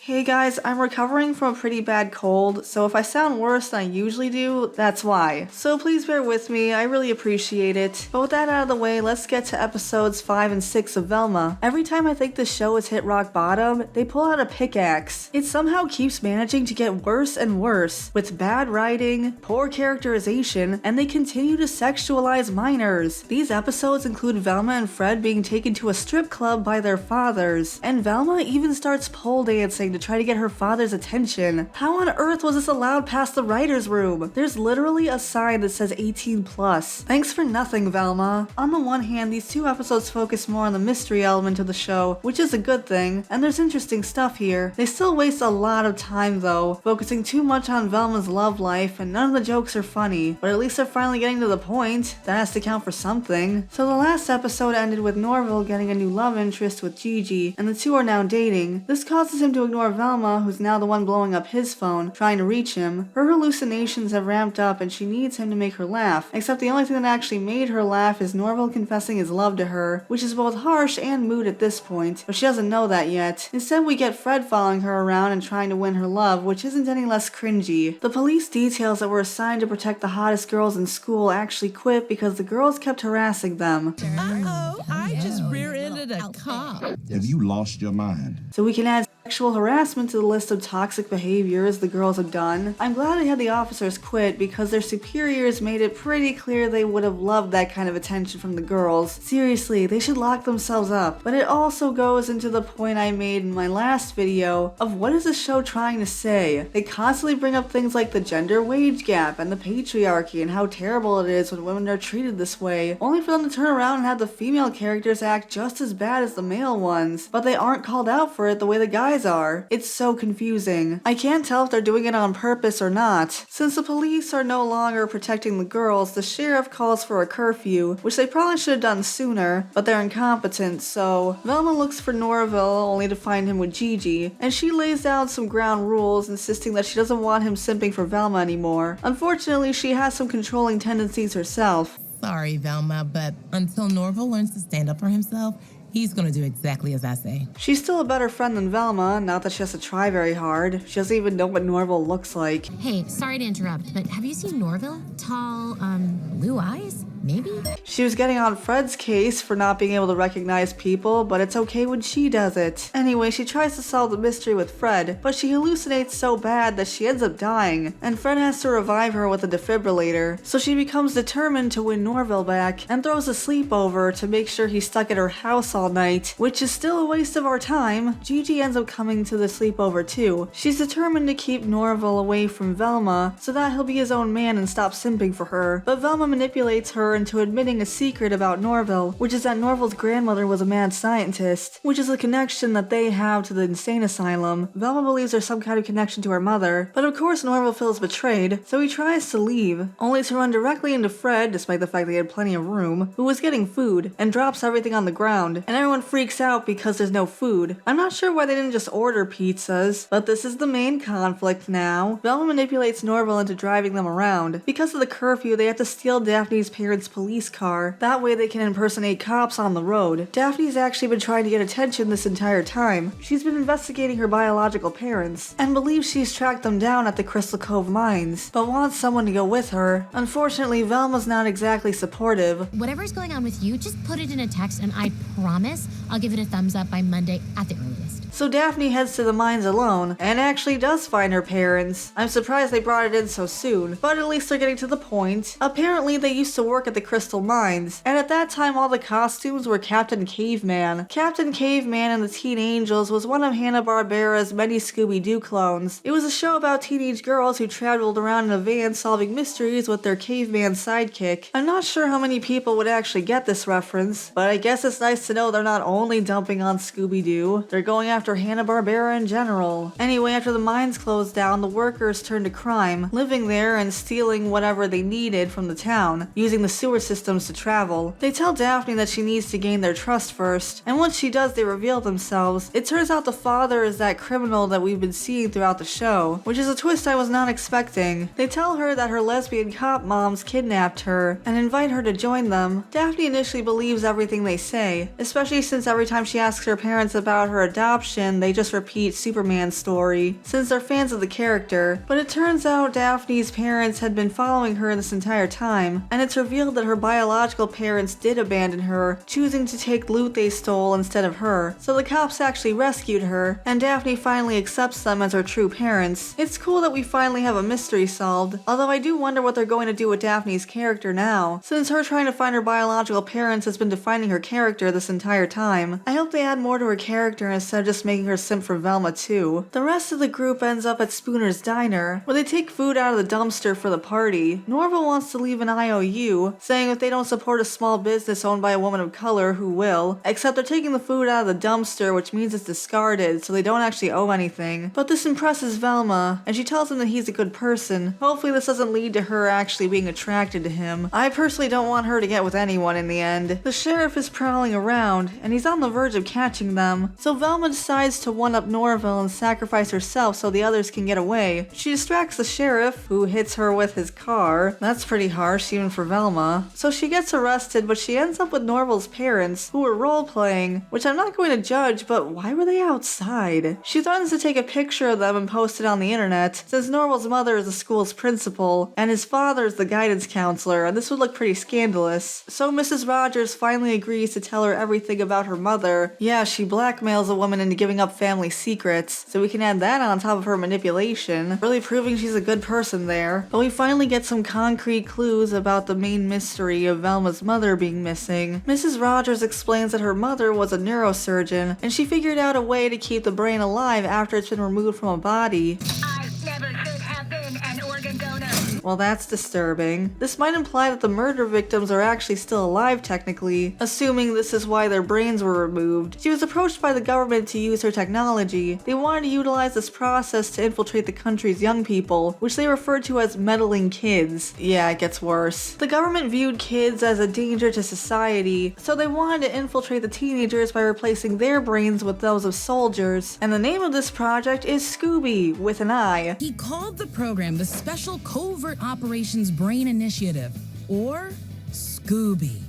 Hey guys, I'm recovering from a pretty bad cold, so if I sound worse than I usually do, that's why. So please bear with me, I really appreciate it. But with that out of the way, let's get to episodes 5 and 6 of Velma. Every time I think the show has hit rock bottom, they pull out a pickaxe. It somehow keeps managing to get worse and worse, with bad writing, poor characterization, and they continue to sexualize minors. These episodes include Velma and Fred being taken to a strip club by their fathers, and Velma even starts pole dancing to try to get her father's attention. How on earth was this allowed past the writer's room? There's literally a sign that says 18+. Thanks for nothing, Velma. On the one hand, these two episodes focus more on the mystery element of the show, which is a good thing, and there's interesting stuff here. They still waste a lot of time though, focusing too much on Velma's love life, and none of the jokes are funny, but at least they're finally getting to the point. That has to count for something. So the last episode ended with Norville getting a new love interest with Gigi, and the two are now dating. This causes him to ignore Velma, who's now the one blowing up his phone, trying to reach him. Her hallucinations have ramped up and she needs him to make her laugh, except the only thing that actually made her laugh is Norville confessing his love to her, which is both harsh and mood at this point, but she doesn't know that yet. Instead, we get Fred following her around and trying to win her love, which isn't any less cringy. The police details that were assigned to protect the hottest girls in school actually quit because the girls kept harassing them. Uh-oh, I just rear-ended a cop. Have you lost your mind? So we can add sexual harassment to the list of toxic behaviors the girls have done. I'm glad they had the officers quit because their superiors made it pretty clear they would have loved that kind of attention from the girls. Seriously, they should lock themselves up. But it also goes into the point I made in my last video of what is the show trying to say? They constantly bring up things like the gender wage gap and the patriarchy and how terrible it is when women are treated this way, only for them to turn around and have the female characters act just as bad as the male ones, but they aren't called out for it the way the guys are. It's so confusing. I can't tell if they're doing it on purpose or not. Since the police are no longer protecting the girls, the sheriff calls for a curfew, which they probably should have done sooner, but they're incompetent, so Velma looks for Norville only to find him with Gigi, and she lays down some ground rules insisting that she doesn't want him simping for Velma anymore. Unfortunately, she has some controlling tendencies herself. Sorry, Velma, but until Norville learns to stand up for himself, he's gonna do exactly as I say. She's still a better friend than Velma, not that she has to try very hard. She doesn't even know what Norville looks like. Hey, sorry to interrupt, but have you seen Norville? Tall, blue eyes? Maybe? She was getting on Fred's case for not being able to recognize people, but it's okay when she does it. Anyway, she tries to solve the mystery with Fred, but she hallucinates so bad that she ends up dying, and Fred has to revive her with a defibrillator, so she becomes determined to win Norville back, and throws a sleepover to make sure he's stuck at her house all night, which is still a waste of our time. Gigi ends up coming to the sleepover too. She's determined to keep Norville away from Velma, so that he'll be his own man and stop simping for her, but Velma manipulates her into admitting a secret about Norville, which is that Norville's grandmother was a mad scientist, which is a connection that they have to the insane asylum. Velma believes there's some kind of connection to her mother, but of course Norville feels betrayed, so he tries to leave, only to run directly into Fred, despite the fact they had plenty of room, who was getting food, and drops everything on the ground, and everyone freaks out because there's no food. I'm not sure why they didn't just order pizzas, but this is the main conflict now. Velma manipulates Norville into driving them around. Because of the curfew, they have to steal Daphne's parents' police car. That way they can impersonate cops on the road. Daphne's actually been trying to get attention this entire time. She's been investigating her biological parents, and believes she's tracked them down at the Crystal Cove mines, but wants someone to go with her. Unfortunately, Velma's not exactly supportive. Whatever's going on with you, just put it in a text and I promise I'll give it a thumbs up by Monday at the earliest. So Daphne heads to the mines alone, and actually does find her parents. I'm surprised they brought it in so soon, but at least they're getting to the point. Apparently they used to work at the crystal mines, and at that time all the costumes were Captain Caveman. Captain Caveman and the Teen Angels was one of Hanna-Barbera's many Scooby-Doo clones. It was a show about teenage girls who traveled around in a van solving mysteries with their caveman sidekick. I'm not sure how many people would actually get this reference, but I guess it's nice to know they're not only dumping on Scooby-Doo, they're going after Hanna-Barbera in general. Anyway, after the mines closed down, the workers turned to crime, living there and stealing whatever they needed from the town, using the sewer systems to travel. They tell Daphne that she needs to gain their trust first, and once she does, they reveal themselves. It turns out the father is that criminal that we've been seeing throughout the show, which is a twist I was not expecting. They tell her that her lesbian cop moms kidnapped her and invite her to join them. Daphne initially believes everything they say, especially since every time she asks her parents about her adoption, they just repeat Superman's story, since they're fans of the character. But it turns out Daphne's parents had been following her this entire time, and it's revealed that her biological parents did abandon her, choosing to take loot they stole instead of her. So the cops actually rescued her, and Daphne finally accepts them as her true parents. It's cool that we finally have a mystery solved, although I do wonder what they're going to do with Daphne's character now, since her trying to find her biological parents has been defining her character this entire time. I hope they add more to her character instead of just making her simp for Velma too. The rest of the group ends up at Spooner's diner, where they take food out of the dumpster for the party. Norval wants to leave an IOU, saying if they don't support a small business owned by a woman of color, who will, except they're taking the food out of the dumpster, which means it's discarded, so they don't actually owe anything. But this impresses Velma, and she tells him that he's a good person. Hopefully this doesn't lead to her actually being attracted to him. I personally don't want her to get with anyone in the end. The sheriff is prowling around, and he's on the verge of catching them, so Velma decides to one-up Norville and sacrifice herself so the others can get away. She distracts the sheriff, who hits her with his car. That's pretty harsh, even for Velma. So she gets arrested, but she ends up with Norville's parents, who were role-playing, which I'm not going to judge, but why were they outside? She threatens to take a picture of them and post it on the internet, since Norville's mother is the school's principal, and his father is the guidance counselor, and this would look pretty scandalous. So Mrs. Rogers finally agrees to tell her everything about her mother. Yeah, she blackmails a woman into giving up family secrets, so we can add that on top of her manipulation, really proving she's a good person there. But we finally get some concrete clues about the main mystery of Velma's mother being missing. Mrs. Rogers explains that her mother was a neurosurgeon, and she figured out a way to keep the brain alive after it's been removed from a body. I never should have been an organ donor. Well, that's disturbing. This might imply that the murder victims are actually still alive technically, assuming this is why their brains were removed. She was approached by the government to use her technology. They wanted to utilize this process to infiltrate the country's young people, which they referred to as meddling kids. Yeah, it gets worse. The government viewed kids as a danger to society, so they wanted to infiltrate the teenagers by replacing their brains with those of soldiers. And the name of this project is Scooby, with an I. He called the program the Special Covert Operations Brain Initiative, or Scooby.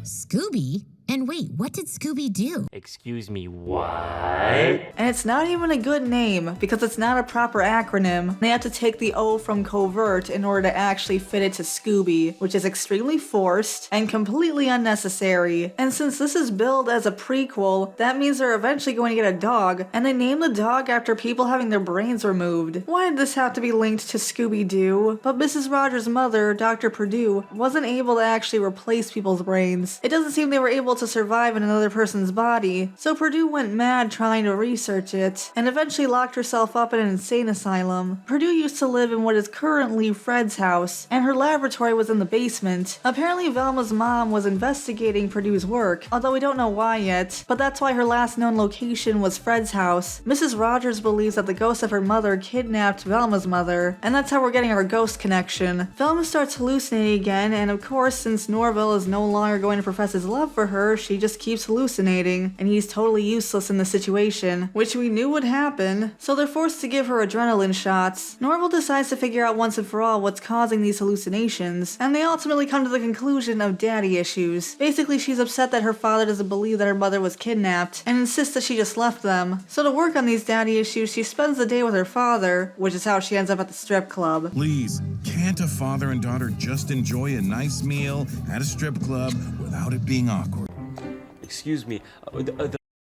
Scooby? And wait, what did Scooby do? Excuse me, what? And it's not even a good name, because it's not a proper acronym. They have to take the O from covert in order to actually fit it to Scooby, which is extremely forced and completely unnecessary. And since this is billed as a prequel, that means they're eventually going to get a dog, and they name the dog after people having their brains removed. Why did this have to be linked to Scooby-Doo? But Mrs. Rogers' mother, Dr. Purdue, wasn't able to actually replace people's brains. It doesn't seem they were able to survive in another person's body, so Purdue went mad trying to research it, and eventually locked herself up in an insane asylum. Purdue used to live in what is currently Fred's house, and her laboratory was in the basement. Apparently Velma's mom was investigating Purdue's work, although we don't know why yet, but that's why her last known location was Fred's house. Mrs. Rogers believes that the ghost of her mother kidnapped Velma's mother, and that's how we're getting our ghost connection. Velma starts hallucinating again, and of course, since Norville is no longer going to profess his love for her, she just keeps hallucinating, and he's totally useless in the situation, which we knew would happen, so they're forced to give her adrenaline shots. Norville decides to figure out once and for all what's causing these hallucinations, and they ultimately come to the conclusion of daddy issues. Basically, she's upset that her father doesn't believe that her mother was kidnapped, and insists that she just left them. So to work on these daddy issues, she spends the day with her father, which is how she ends up at the strip club. Please, can't a father and daughter just enjoy a nice meal at a strip club without it being awkward? Excuse me,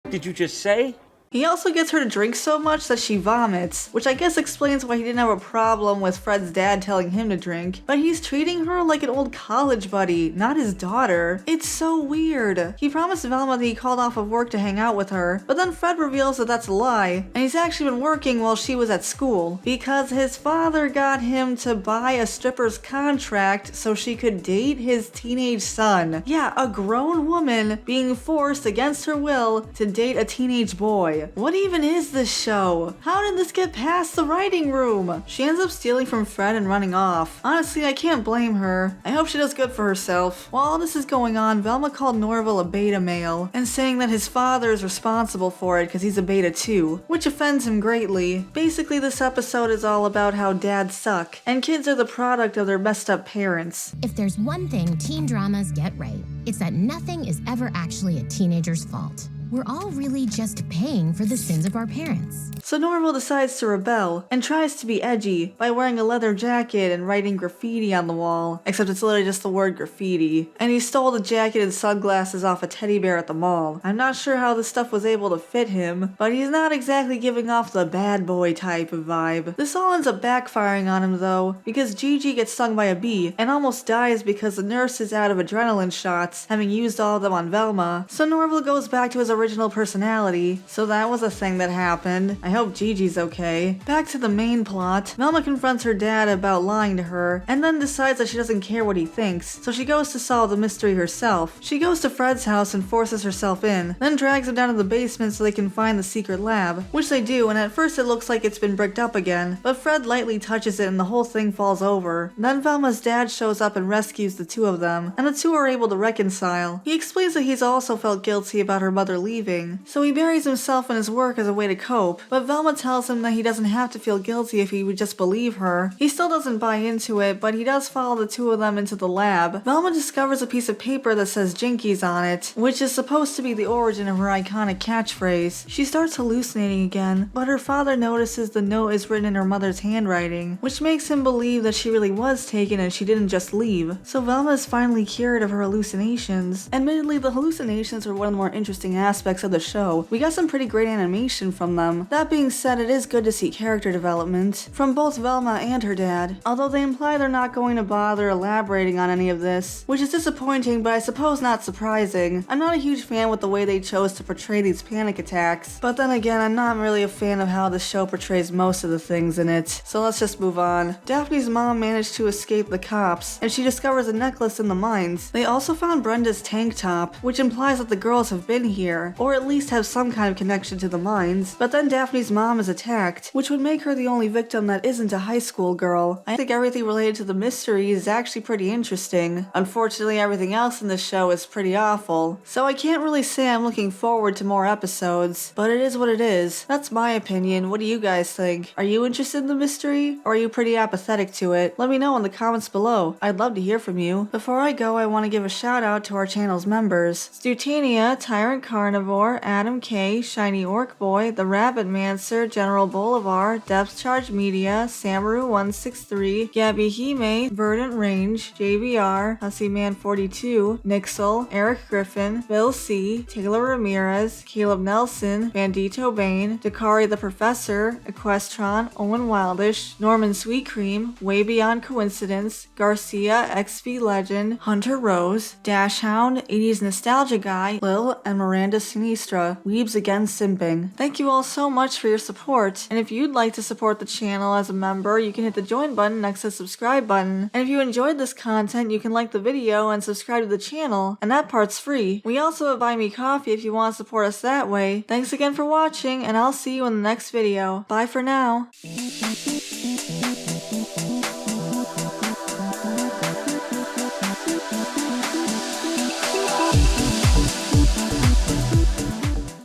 did you just say? He also gets her to drink so much that she vomits, which I guess explains why he didn't have a problem with Fred's dad telling him to drink, but he's treating her like an old college buddy, not his daughter. It's so weird. He promised Velma that he called off of work to hang out with her, but then Fred reveals that that's a lie, and he's actually been working while she was at school, because his father got him to buy a stripper's contract so she could date his teenage son. Yeah, a grown woman being forced against her will to date a teenage boy. guy. What even is this show? How did this get past the writing room? She ends up stealing from Fred and running off. Honestly, I can't blame her. I hope she does good for herself. While all this is going on, Velma called Norval a beta male, and saying that his father is responsible for it because he's a beta too, which offends him greatly. Basically, this episode is all about how dads suck, and kids are the product of their messed up parents. If there's one thing teen dramas get right, it's that nothing is ever actually a teenager's fault. We're all really just paying for the sins of our parents. So Norval decides to rebel and tries to be edgy by wearing a leather jacket and writing graffiti on the wall, except it's literally just the word graffiti. And he stole the jacket and sunglasses off a teddy bear at the mall. I'm not sure how this stuff was able to fit him, but he's not exactly giving off the bad boy type of vibe. This all ends up backfiring on him though, because Gigi gets stung by a bee and almost dies because the nurse is out of adrenaline shots, having used all of them on Velma. So Norval goes back to his original personality, so that was a thing that happened. I hope Gigi's okay. Back to the main plot, Velma confronts her dad about lying to her, and then decides that she doesn't care what he thinks, so she goes to solve the mystery herself. She goes to Fred's house and forces herself in, then drags him down to the basement so they can find the secret lab, which they do, and at first it looks like it's been bricked up again, but Fred lightly touches it and the whole thing falls over. Then Velma's dad shows up and rescues the two of them, and the two are able to reconcile. He explains that he's also felt guilty about her mother leaving, so he buries himself in his work as a way to cope, but Velma tells him that he doesn't have to feel guilty if he would just believe her. He still doesn't buy into it, but he does follow the two of them into the lab. Velma discovers a piece of paper that says Jinkies on it, which is supposed to be the origin of her iconic catchphrase. She starts hallucinating again, but her father notices the note is written in her mother's handwriting, which makes him believe that she really was taken and she didn't just leave. So Velma is finally cured of her hallucinations. Admittedly, the hallucinations are one of the more interesting aspects of the show. We got some pretty great animation from them. That being said, it is good to see character development from both Velma and her dad, although they imply they're not going to bother elaborating on any of this, which is disappointing but I suppose not surprising. I'm not a huge fan with the way they chose to portray these panic attacks, but then again, I'm not really a fan of how the show portrays most of the things in it, so let's just move on. Daphne's mom managed to escape the cops, and she discovers a necklace in the mines. They also found Brenda's tank top, which implies that the girls have been here, or at least have some kind of connection to the mines, but then Daphne's mom is attacked, which would make her the only victim that isn't a high school girl. I think everything related to the mystery is actually pretty interesting. Unfortunately, everything else in this show is pretty awful, so I can't really say I'm looking forward to more episodes, but it is what it is. That's my opinion. What do you guys think? Are you interested in the mystery, or are you pretty apathetic to it? Let me know in the comments below. I'd love to hear from you. Before I go, I want to give a shout out to our channel's members: Stutania, Tyrant Carnivore, Adam K, Shiny Orc Boy, The Rabbit Mancer, General Bolivar, Depth Charge Media, Samaru163, Gabby Hime, Verdant Range, JVR, HussyMan42, Nixel, Eric Griffin, Bill C, Taylor Ramirez, Caleb Nelson, Bandito Bane, Dakari the Professor, Equestron, Owen Wildish, Norman Sweetcream, Way Beyond Coincidence, Garcia, XV Legend, Hunter Rose, Dashhound, 80s Nostalgia Guy, Lil, and Miranda Sinistra. Weebs Against Simping. Thank you all so much for your support, and if you'd like to support the channel as a member, you can hit the join button next to the subscribe button, and if you enjoyed this content, you can like the video and subscribe to the channel, and that part's free. We also have Buy Me Coffee if you want to support us that way. Thanks again for watching, and I'll see you in the next video. Bye for now.